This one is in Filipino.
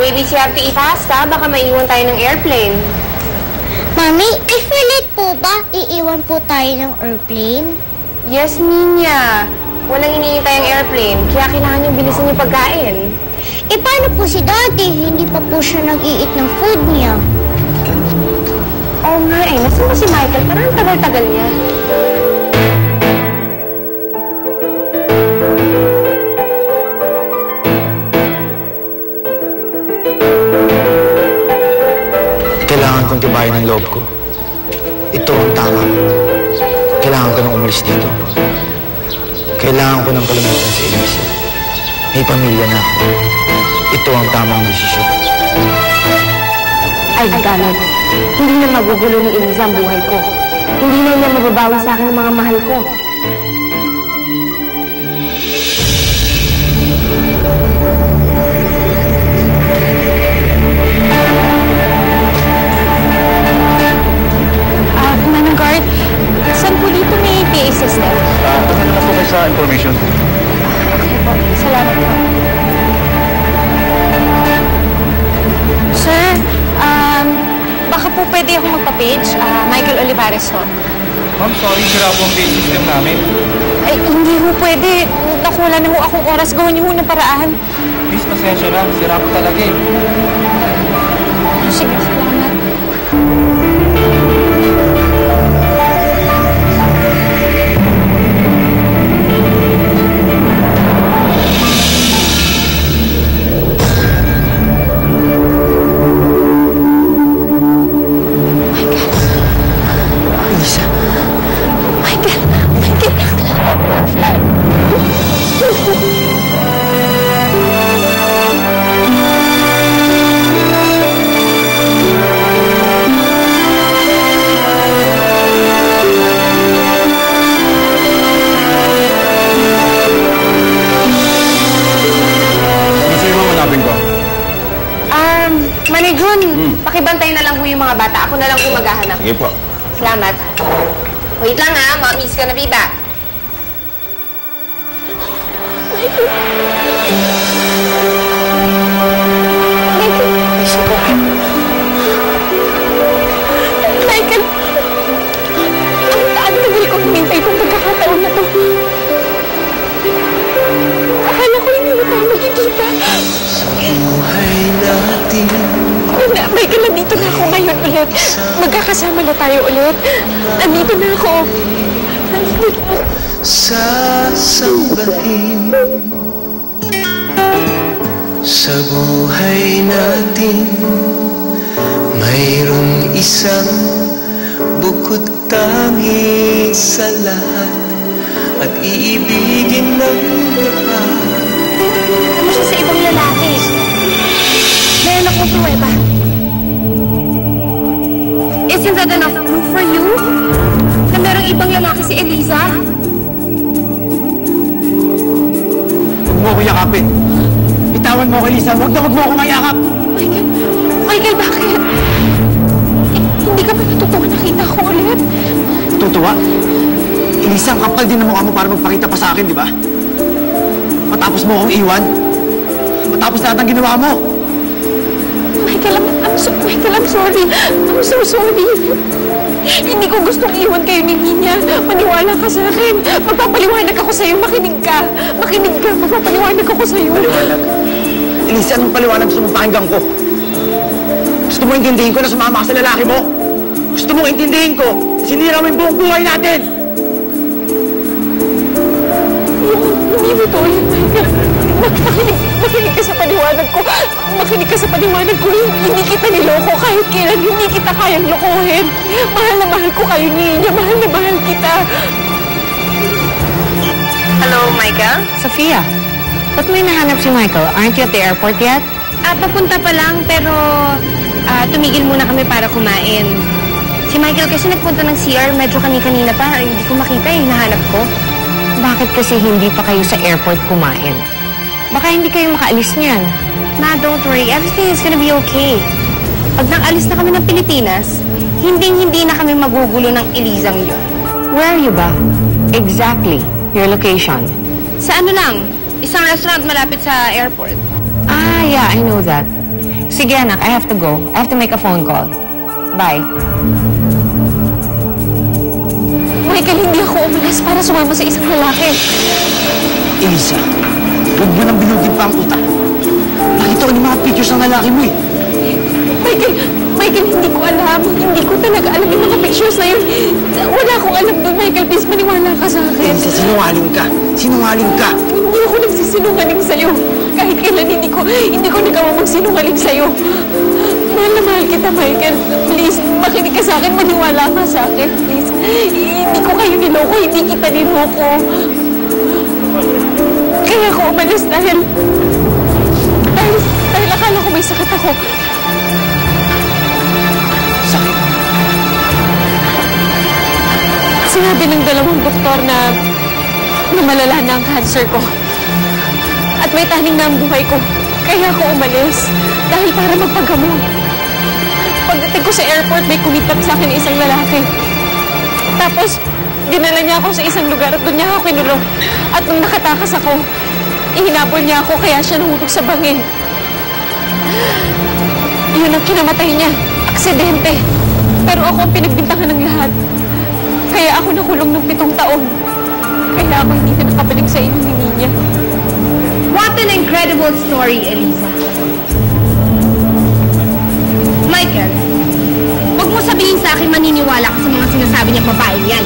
Baby, you have to eat pasta. Baka maiwan tayo ng airplane. Mami, if we're late po ba, iiwan po tayo ng airplane? Yes, Ninya. Walang iniintay ang airplane, kaya kailangan yung bilisan yung pagkain. Eh, paano po si Daddy? Hindi pa po siya nag-i-eat ng food niya. Oo nga eh. Nasaan ba si Michael? Parang tagal-tagal niya. Kailangan kong tibayan ang loob ko. Ito ang tama. Kailangan ko nang umalis dito. Kailangan ko nang kalimutan si Elisa. May pamilya na ako. Ito ang tamang desisyon. I've done it. Hindi na magugulo ni Elisa ang buhay ko. Hindi na niya mababawi sa akin ang mga mahal ko. Manang Guard, saan po dito may PA system? Punta na po kayo sa information. Okay po, salamat po. Sir, baka po pwede ako magpa-page. Michael Olivares ho. Ma'am, sorry, sira po ang page system namin. Ay, hindi ho pwede. Naku, wala na ho akong oras. Gawin niyo ho ng paraan. Please, pasensya na. Sira po talaga eh. Sige, salamat. Pakibantay na lang ho yung mga bata. Ako na lang po maghahanap. Sige po. Salamat. Wait lang ha. Mommy's gonna be back. Michael! Ang tagal ko humintay itong pagkakataon na to. Akala ko hindi na tayo magkikita. Sa buhay natin. Michael, nandito na ako ngayon ulit. Magkakasama na tayo ulit. Nandito na ako. Nandito na. Sasambahin sa buhay natin, mayroong isang bukod tangi sa lahat at iibigin ng dapat. Ano siya sa ibang lalaki? Meron akong pruweba. Isn't that enough proof for you? Na merong ibang lalaki si Eliza? Huwag mo ako yakapin. Bitawan mo ako, Elisa. Huwag mo ako mayakap. Michael? Michael, bakit? Hindi ka ba natutuwa nakita ko ulit? Tutuwa? Elisa, ang kapal din ng mukha mo para magpakita pa sa akin, di ba? Matapos mo akong iwan. Matapos lahat ng ginawa mo. Michael, I'm sorry. I'm so sorry. Hindi ko gustong iwan kayo ni Ninya. Maniwala ka sa akin. Magpapaliwanag ako sa'yo. Makinig ka. Makinig ka. Magpapaliwanag ako sa'yo. Paliwanag? Elisa, anong paliwanag gusto mong pakinggan ko? Gusto mo intindihin ko na sumama ka sa lalaki mo? Gusto mo intindihin ko? Sinira mo yung buong buhay natin! Hindi mo to yun, Michael. Makinig ka sa paliwanag ko. Makinig ka sa paliwanag ko. Hindi kita niloko kahit kailan. Hindi kita kayang lokohin. Mahal na mahal ko kayo, Ninya. Mahal na mahal kita. Hello, Michael? Sofia, ba't may nahanap si Michael? Aren't you at the airport yet? Papunta pa lang, pero tumigil muna kami para kumain. Si Michael kasi nagpunta ng CR, medyo kanina pa. Hindi ko makita eh, hinahanap ko. Bakit kasi hindi pa kayo sa airport kumain? Baka hindi kayo makaalis niyan. Ma, don't worry. Everything is gonna be okay. Pag nakalis na kami ng Pilipinas, hindi na kami magugulo ng Elizang yun. Where are you ba? Exactly. Your location. Sa ano lang, isang restaurant malapit sa airport. Ah, yeah, I know that. Sige, anak. I have to go. I have to make a phone call. Bye. Michael, hindi ako umalas para sumama sa isang lalaki. Elisa, huwag mo nang binugin pa ang utak. Nakita ko yung mga pictures ng lalaki mo eh. Michael, hindi ko alam. Hindi ko talaga alam yung mga pictures na yun. Wala akong alam doon, Michael. Please, maniwala ka sa akin. Elisa, sinungaling ka. Sinungaling ka. Hindi ako nagsisinungaling sa'yo. Kahit kailan hindi ko nagawa magsinungaling sa'yo. Mahal na mahal kita, Michael. Please, makinig ka sa akin. Maniwala ka sa akin, please. Hindi ko kayo niloko. Hindi kita niloko. Kaya ako umalis dahil akala ko may sakit ako. Sakit? Sinabi ng dalawang doktor na malala na ang cancer ko. At may taning na ang buhay ko. Kaya ako umalis. Dahil para magpagamot. Pagdating ko sa airport, may kumitab sa akin isang lalaki. Tapos, dinala niya ako sa isang lugar at doon niya ako kinulong. At nung nakatakas ako, ihinabol niya ako kaya siya nahulog sa bangin. Yun ang kinamatay niya. Aksidente. Pero ako ang pinagbintangan ng lahat. Kaya ako nakulong ng 7 taon. Kaya ako hindi na nakabalik sa inyong niya. What an incredible story, Elisa. Michael, huwag mo sabihin sa akin maniniwala ka sa mga sinasabi niya babaeng yan.